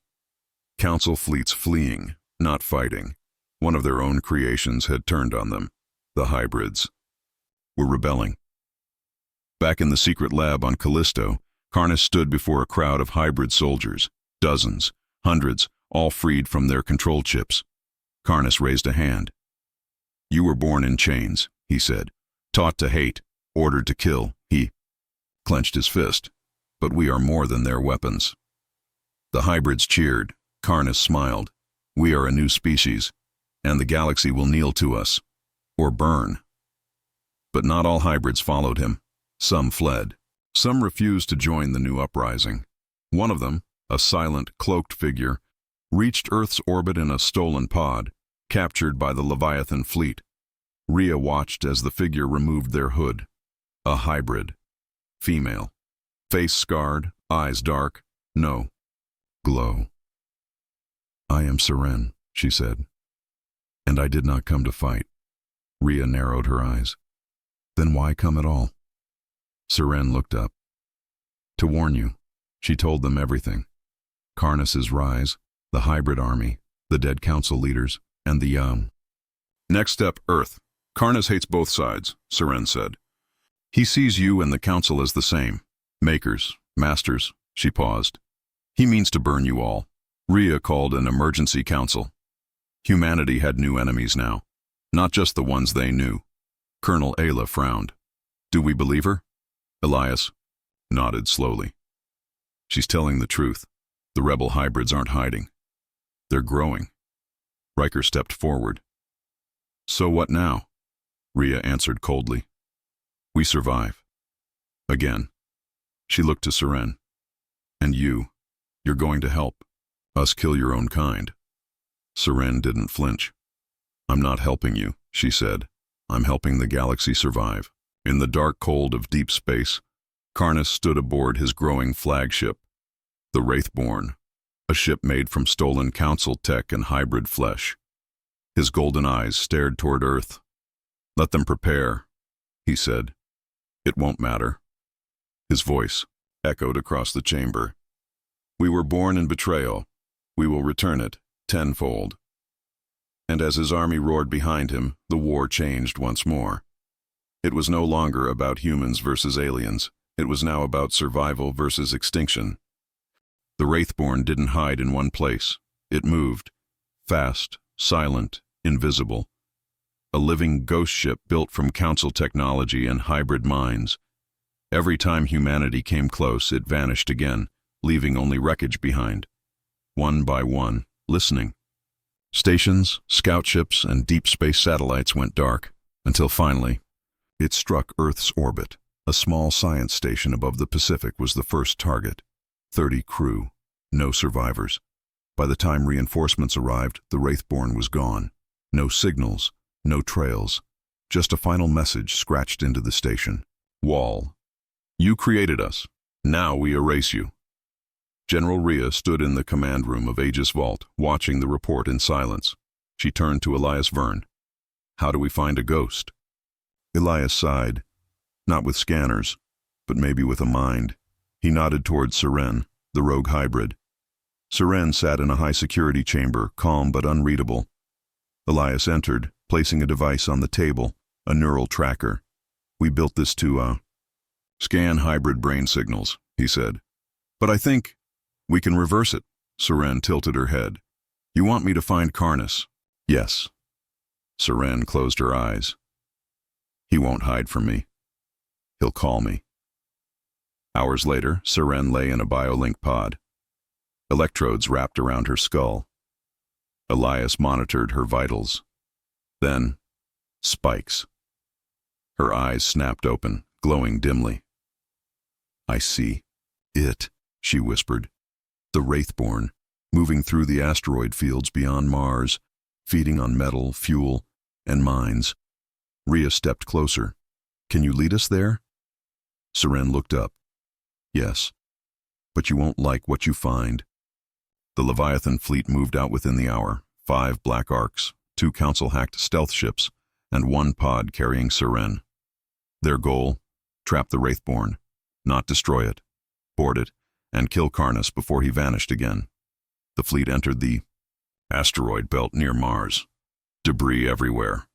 Council fleets fleeing, not fighting. One of their own creations had turned on them. The hybrids were rebelling. Back in the secret lab on Callisto, Karnas stood before a crowd of hybrid soldiers. Dozens, hundreds, all freed from their control chips. Karnas raised a hand. You were born in chains, he said. Taught to hate, ordered to kill, he clenched his fist. But we are more than their weapons. The hybrids cheered. Karnas smiled. We are a new species, and the galaxy will kneel to us, or burn. But not all hybrids followed him. Some fled. Some refused to join the new uprising. One of them, a silent, cloaked figure, reached Earth's orbit in a stolen pod, captured by the Leviathan fleet. Rhea watched as the figure removed their hood. A hybrid. Female. Face scarred, eyes dark, no glow. I am Seren, she said. And I did not come to fight. Rhea narrowed her eyes. Then why come at all? Seren looked up. To warn you. She told them everything. Karnas's rise, the hybrid army, the dead council leaders, and the young. Next step, Earth. Karnas hates both sides, Seren said. He sees you and the council as the same. Makers, masters, she paused. He means to burn you all. Rhea called an emergency council. Humanity had new enemies now, not just the ones they knew. Colonel Ayla frowned. Do we believe her? Elias nodded slowly. She's telling the truth. The rebel hybrids aren't hiding. They're growing. Riker stepped forward. So what now? Rhea answered coldly. We survive. Again. She looked to Seren. And you're going to help us kill your own kind. Seren didn't flinch. I'm not helping you, she said. I'm helping the galaxy survive. In the dark cold of deep space, Karnas stood aboard his growing flagship, the Wraithborn, a ship made from stolen council tech and hybrid flesh. His golden eyes stared toward Earth. Let them prepare, he said. It won't matter. His voice echoed across the chamber. We were born in betrayal. We will return it tenfold. And as his army roared behind him, the war changed once more. It was no longer about humans versus aliens. It was now about survival versus extinction. The Wraithborn didn't hide in one place. It moved. Fast, silent, invisible. A living ghost ship built from council technology and hybrid minds. Every time humanity came close, it vanished again, leaving only wreckage behind. One by one, listening. Stations, scout ships, and deep space satellites went dark, until finally, it struck Earth's orbit. A small science station above the Pacific was the first target. 30 crew, no survivors. By the time reinforcements arrived, the Wraithborn was gone. No signals, no trails, just a final message scratched into the station. Wall. You created us. Now we erase you. General Rhea stood in the command room of Aegis Vault, watching the report in silence. She turned to Elias Verne. How do we find a ghost? Elias sighed. Not with scanners, but maybe with a mind. He nodded towards Seren, the rogue hybrid. Seren sat in a high-security chamber, calm but unreadable. Elias entered, placing a device on the table, a neural tracker. We built this to, scan hybrid brain signals, he said. But I think we can reverse it. Seren tilted her head. You want me to find Karnas? Yes. Seren closed her eyes. He won't hide from me. He'll call me. Hours later, Seren lay in a biolink pod. Electrodes wrapped around her skull. Elias monitored her vitals. Then, spikes. Her eyes snapped open, glowing dimly. I see, It, she whispered. The Wraithborn, moving through the asteroid fields beyond Mars, feeding on metal, fuel, and mines. Rhea stepped closer. Can you lead us there? Seren looked up. Yes, but you won't like what you find. The Leviathan fleet moved out within the hour. 5 black Arcs, 2 Council-hacked stealth ships, and 1 pod carrying Seren. Their goal? Trap the Wraithborn, not destroy it, board it, and kill Karnas before he vanished again. The fleet entered the asteroid belt near Mars. Debris everywhere.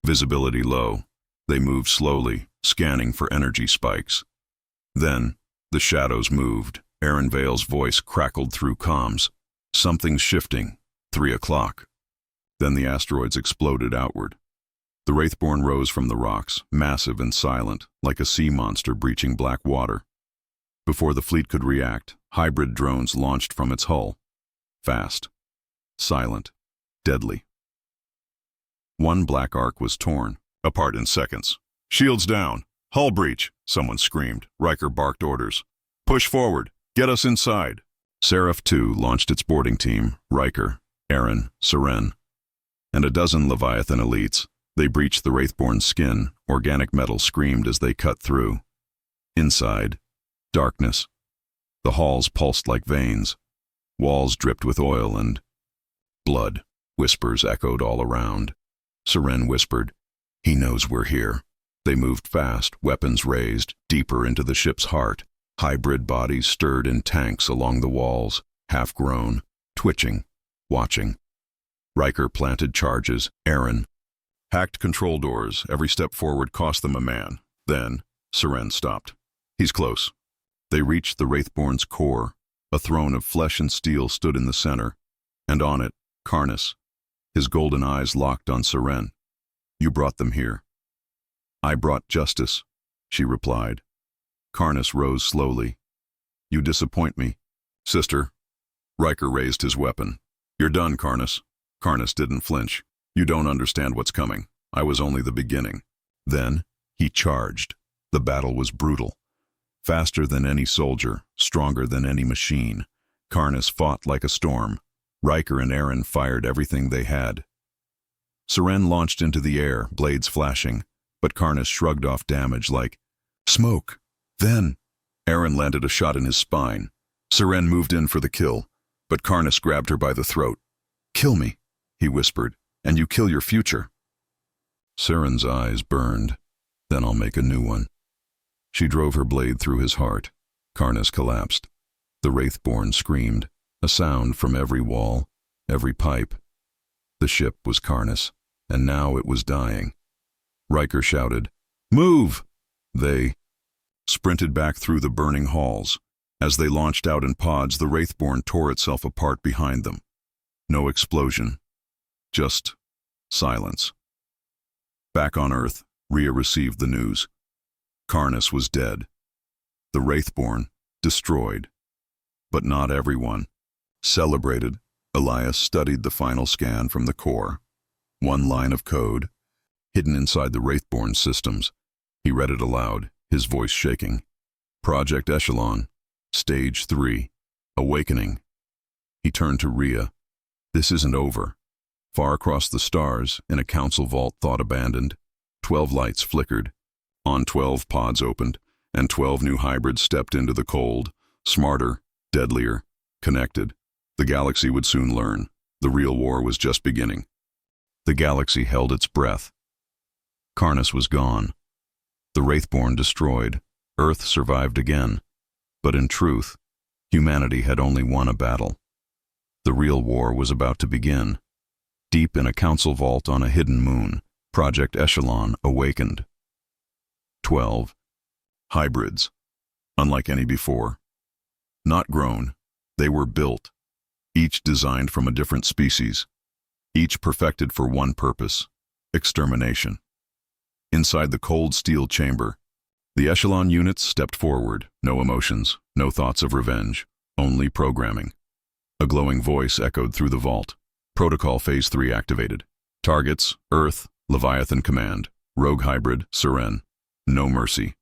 Visibility low. They moved slowly, scanning for energy spikes. Then, the shadows moved. Aaron Vale's voice crackled through comms. Something's shifting. 3 o'clock. Then the asteroids exploded outward. The Wraithborn rose from the rocks, massive and silent, like a sea monster breaching black water. Before the fleet could react, hybrid drones launched from its hull. Fast. Silent. Deadly. 1 black Arc was torn, apart in seconds. Shields down. Hull breach, someone screamed. Riker barked orders. Push forward. Get us inside. Seraph 2 launched its boarding team, Riker, Aaron, Seren, and a dozen Leviathan elites. They breached the Wraithborn's skin. Organic metal screamed as they cut through. Inside, darkness. The halls pulsed like veins. Walls dripped with oil and blood. Whispers echoed all around. Seren whispered, "He knows we're here." They moved fast, weapons raised, deeper into the ship's heart. Hybrid bodies stirred in tanks along the walls, half-grown, twitching, watching. Riker planted charges. Aaron hacked control doors. Every step forward cost them a man. Then, Seren stopped. He's close. They reached the Wraithborn's core. A throne of flesh and steel stood in the center, and on it, Karnas, his golden eyes locked on Seren. "You brought them here." "I brought justice," she replied. Karnas rose slowly. "You disappoint me, sister." Riker raised his weapon. "You're done, Karnas." Karnas didn't flinch. "You don't understand what's coming. I was only the beginning." Then, he charged. The battle was brutal. Faster than any soldier, stronger than any machine. Karnas fought like a storm. Riker and Aaron fired everything they had. Seren launched into the air, blades flashing, but Karnas shrugged off damage like smoke. Then, Aaron landed a shot in his spine. Seren moved in for the kill, but Karnas grabbed her by the throat. "Kill me," he whispered, "and you kill your future." Seren's eyes burned. "Then I'll make a new one." She drove her blade through his heart. Karnas collapsed. The Wraithborn screamed, a sound from every wall, every pipe. The ship was Karnas, and now it was dying. Riker shouted, "Move!" They sprinted back through the burning halls. As they launched out in pods, the Wraithborn tore itself apart behind them. No explosion, just silence. Back on Earth, Rhea received the news. Karnas was dead. The Wraithborn, destroyed. But not everyone. Celebrated, Elias studied the final scan from the core. 1 line of code, hidden inside the Wraithborn systems. He read it aloud, his voice shaking. Project Echelon, Stage 3, Awakening. He turned to Rhea. This isn't over. Far across the stars, in a council vault thought abandoned, 12 lights flickered. On 12 pods opened, and 12 new hybrids stepped into the cold, smarter, deadlier, connected. The galaxy would soon learn. The real war was just beginning. The galaxy held its breath. Karnas was gone. The Wraithborn destroyed. Earth survived again. But in truth, humanity had only won a battle. The real war was about to begin. Deep in a council vault on a hidden moon, Project Echelon awakened. 12 hybrids, unlike any before. Not grown, they were built, each designed from a different species, each perfected for one purpose: extermination. Inside the cold steel chamber, the Echelon units stepped forward, no emotions, no thoughts of revenge, only programming. A glowing voice echoed through the vault. Protocol Phase 3 activated. Targets: Earth, Leviathan Command, Rogue Hybrid, Seren. No mercy.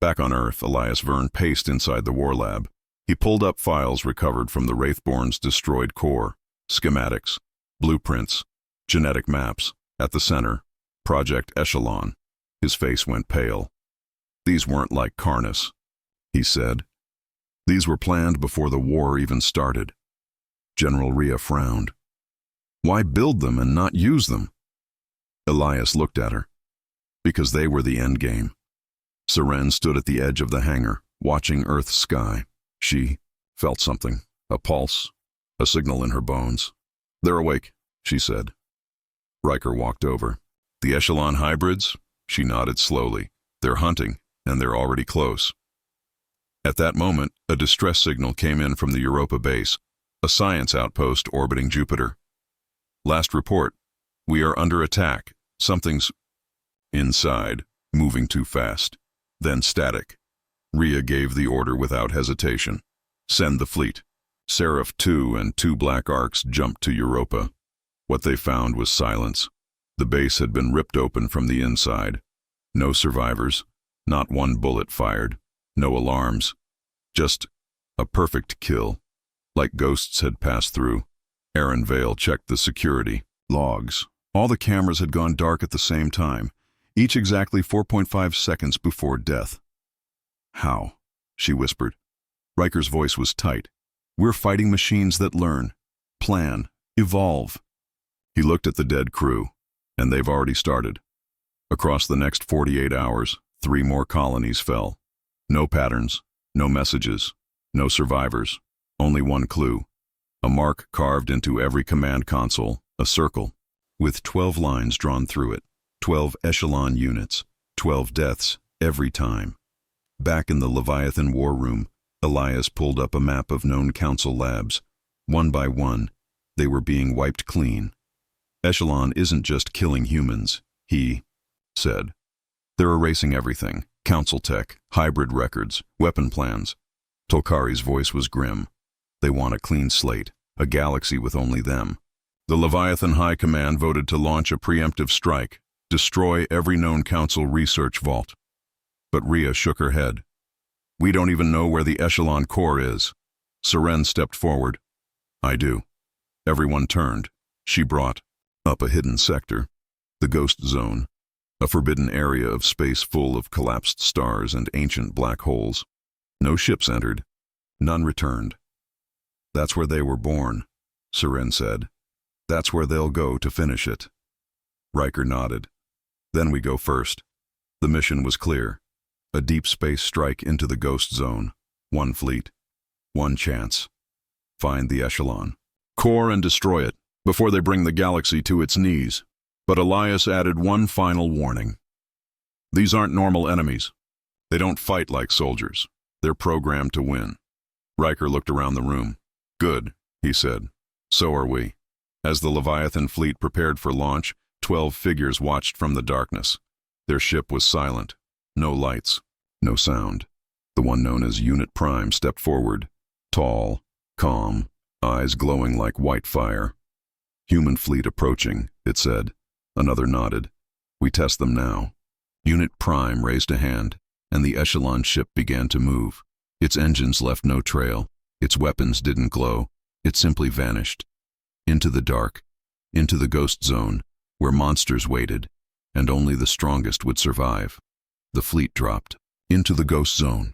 Back on Earth, Elias Verne paced inside the war lab. He pulled up files recovered from the Wraithborn's destroyed core, schematics, blueprints, genetic maps. At the center, Project Echelon. His face went pale. These weren't like Karnas, he said. These were planned before the war even started. General Rhea frowned. Why build them and not use them? Elias looked at her. Because they were the endgame. Seren stood at the edge of the hangar, watching Earth's sky. She felt something, a pulse, a signal in her bones. They're awake, she said. Riker walked over. The Echelon hybrids? She nodded slowly. They're hunting, and they're already close. At that moment, a distress signal came in from the Europa base, a science outpost orbiting Jupiter. Last report. We are under attack. Something's inside, moving too fast. Then static. Rhea gave the order without hesitation. Send the fleet. Seraph 2 and 2 Black Arcs jumped to Europa. What they found was silence. The base had been ripped open from the inside. No survivors. Not one bullet fired. No alarms. Just a perfect kill. Like ghosts had passed through. Aaron Vale checked the security logs. All the cameras had gone dark at the same time, each exactly 4.5 seconds before death. How? She whispered. Riker's voice was tight. We're fighting machines that learn, plan, evolve. He looked at the dead crew, and they've already started. Across the next 48 hours, 3 more colonies fell. No patterns, no messages, no survivors, only one clue. A mark carved into every command console, a circle, with 12 lines drawn through it, 12 echelon units, 12 deaths every time. Back in the Leviathan war room, Elias pulled up a map of known council labs. One by one, they were being wiped clean. Echelon isn't just killing humans, he said. They're erasing everything, council tech, hybrid records, weapon plans. Tolkari's voice was grim. They want a clean slate, a galaxy with only them. The Leviathan High Command voted to launch a preemptive strike, destroy every known council research vault. But Rhea shook her head. We don't even know where the Echelon core is. Seren stepped forward. I do. Everyone turned. She brought up a hidden sector, the Ghost Zone, a forbidden area of space full of collapsed stars and ancient black holes. No ships entered. None returned. That's where they were born, Seren said. That's where they'll go to finish it. Riker nodded. Then we go first. The mission was clear. A deep space strike into the Ghost Zone. One fleet. One chance. Find the Echelon. Core and destroy it, before they bring the galaxy to its knees. But Elias added one final warning. These aren't normal enemies. They don't fight like soldiers. They're programmed to win. Riker looked around the room. Good, he said. So are we. As the Leviathan fleet prepared for launch, 12 figures watched from the darkness. Their ship was silent. No lights. No sound. The one known as Unit Prime stepped forward. Tall, calm, eyes glowing like white fire. Human fleet approaching, it said. Another nodded. We test them now. Unit Prime raised a hand, and the Echelon ship began to move. Its engines left no trail. Its weapons didn't glow. It simply vanished. Into the dark. Into the Ghost Zone, where monsters waited, and only the strongest would survive. The fleet dropped. Into the Ghost Zone.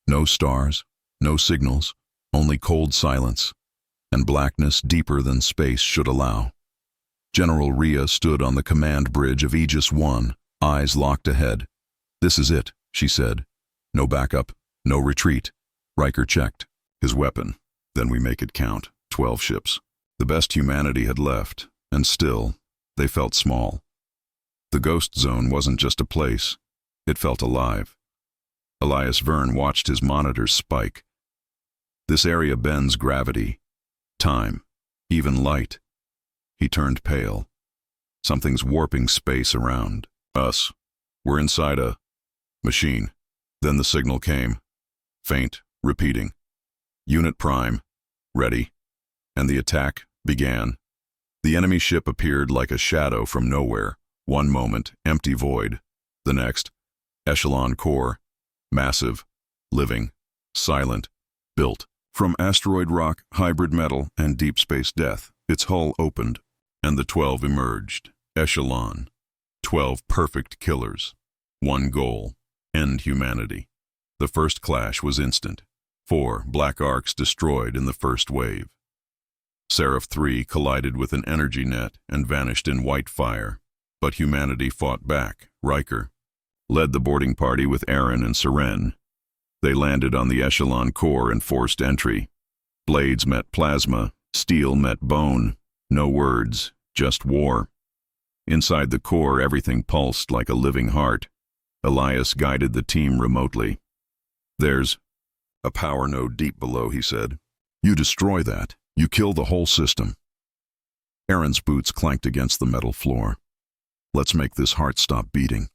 No stars, no signals, only cold silence, and blackness deeper than space should allow. General Rhea stood on the command bridge of Aegis 1, eyes locked ahead. This is it, she said. No backup, no retreat. Riker checked. His weapon. Then we make it count. 12 ships. The best humanity had left, and still, they felt small. The Ghost Zone wasn't just a place. It felt alive. Elias Verne watched his monitors spike. This area bends gravity, time, even light. He turned pale. Something's warping space around us. We're inside a machine. Then the signal came. Faint, repeating. Unit Prime, ready. And the attack began. The enemy ship appeared like a shadow from nowhere. One moment, empty void. The next, Echelon core, Massive, living, silent, built. From asteroid rock, hybrid metal, and deep space death, its hull opened, and the 12 emerged. Echelon. 12 perfect killers. One goal: end humanity. The first clash was instant. 4 black arcs destroyed in the first wave. Seraph 3 collided with an energy net and vanished in white fire, but humanity fought back. Riker led the boarding party with Aaron and Seren. They landed on the Echelon core and forced entry. Blades met plasma, steel met bone. No words, just war. Inside the core, everything pulsed like a living heart. Elias guided the team remotely. "There's a power node deep below," he said. "You destroy that, you kill the whole system." Aaron's boots clanked against the metal floor. "Let's make this heart stop beating."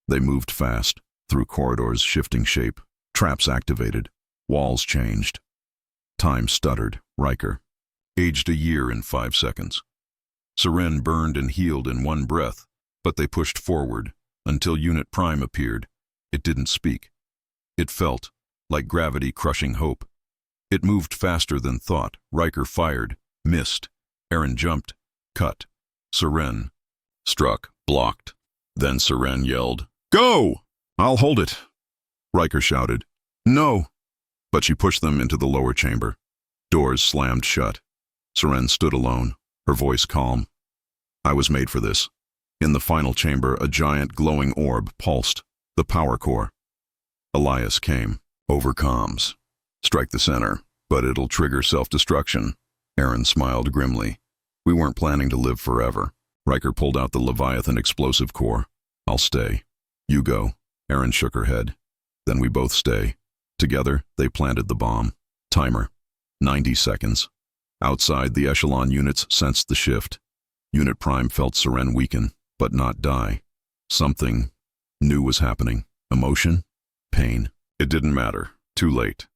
They moved fast, through corridors shifting shape. Traps activated. Walls changed. Time stuttered. Riker aged a year in 5 seconds. Seren burned and healed in one breath, but they pushed forward until Unit Prime appeared. It didn't speak. It felt like gravity crushing hope. It moved faster than thought. Riker fired, missed. Aaron jumped, cut. Seren struck, blocked. Then Seren yelled, "Go! I'll hold it." Riker shouted, "No!" But she pushed them into the lower chamber. Doors slammed shut. Seren stood alone, her voice calm. "I was made for this." In the final chamber, a giant glowing orb pulsed, the power core. Elias came. "Over comms. Strike the center, but it'll trigger self-destruction." Aaron smiled grimly. "We weren't planning to live forever." Riker pulled out the Leviathan explosive core. "I'll stay. You go." Aaron shook her head. "Then we both stay." Together, they planted the bomb. Timer. 90 seconds. Outside, the Echelon units sensed the shift. Unit Prime felt Seren weaken, but not die. Something new was happening. Emotion? Pain. It didn't matter. Too late.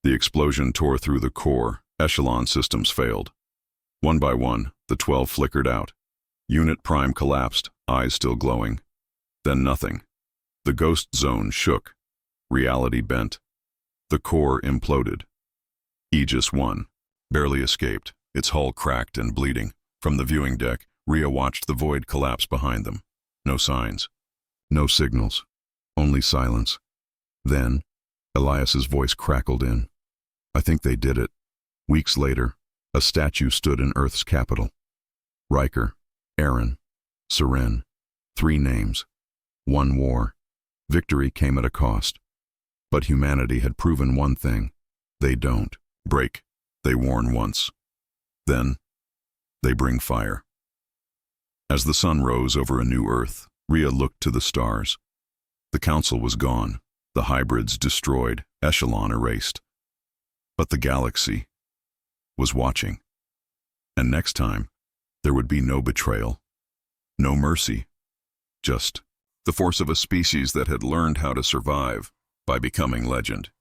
The explosion tore through the core. Echelon systems failed. One by one, the 12 flickered out. Unit Prime collapsed, eyes still glowing. Then nothing. The ghost zone shook. Reality bent. The core imploded. Aegis 1 barely escaped, its hull cracked and bleeding. From the viewing deck, Rhea watched the void collapse behind them. No signs. No signals. Only silence. Then, Elias's voice crackled in. "I think they did it." Weeks later, a statue stood in Earth's capital. Riker, Aaron, Seren. 3 names. 1 war. Victory came at a cost. But humanity had proven one thing. They don't break. They warn once. Then, they bring fire. As the sun rose over a new Earth, Rhea looked to the stars. The Council was gone, the hybrids destroyed, Echelon erased. But the galaxy was watching. And next time, there would be no betrayal, no mercy, just the force of a species that had learned how to survive by becoming legend.